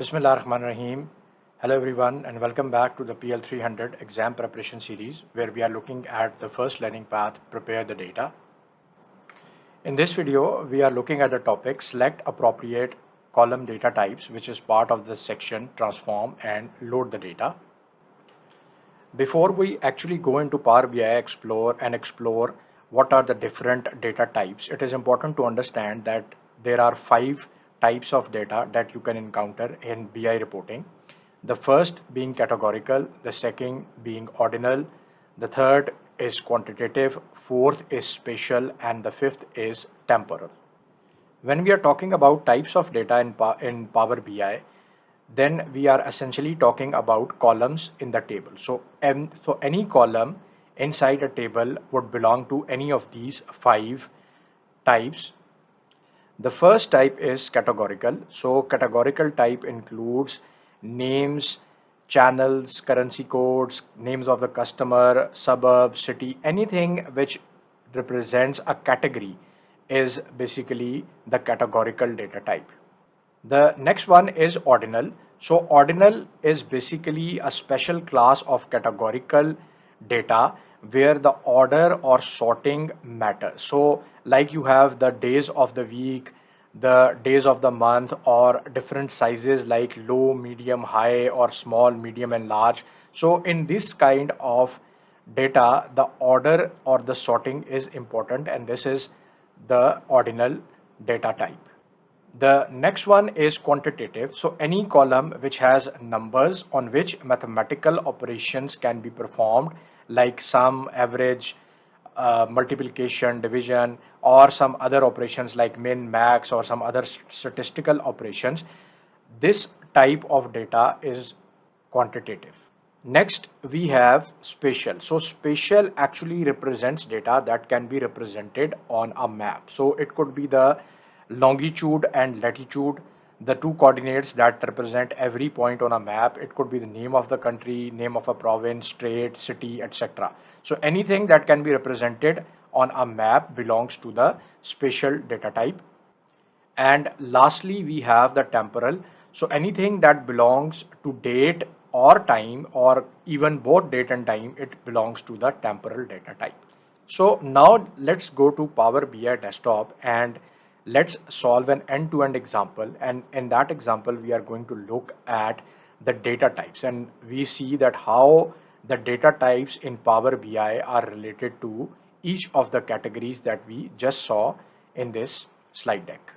Bismillah ar-Rahman ar-Rahim. Hello everyone and welcome back to the PL-300 exam preparation series where we are looking at the first learning path, prepare the data. In this video, we are looking at the topic select appropriate column data types, which is part of the section transform and load the data. Before we actually go into Power BI explore what are the different data types, it is important to understand that there are 5 types of data that you can encounter in BI reporting. The first being categorical, the second being ordinal, the third is quantitative, fourth is spatial, and the fifth is temporal. When we are talking about types of data in Power BI, then we are essentially talking about columns in the table. So any column inside a table would belong to any of these 5 types. The first type is categorical. So categorical type includes names, channels, currency codes, names of the customer, suburb, city, anything which represents a category is basically the categorical data type. The next one is ordinal. So ordinal is basically a special class of categorical data where the order or sorting matters. So like you have the days of the week, the days of the month, or different sizes like low, medium, high, or small, medium, and large. So in this kind of data, the order or the sorting is important, and this is the ordinal data type. The next one is quantitative. So any column which has numbers on which mathematical operations can be performed, like sum, average, multiplication, division, or some other operations like min, max, or some other statistical operations. This type of data is quantitative. Next, we have spatial. So spatial actually represents data that can be represented on a map. So it could be the longitude and latitude, the two coordinates that represent every point on a map. It could be the name of the country, name of a province, state, city, etc. So anything that can be represented on a map belongs to the spatial data type. And lastly, we have the temporal. So anything that belongs to date or time, or even both date and time, it belongs to the temporal data type. So now let's go to Power BI desktop and let's solve an end-to-end example. And in that example, we are going to look at the data types, and we see that how the data types in Power BI are related to each of the categories that we just saw in this slide deck.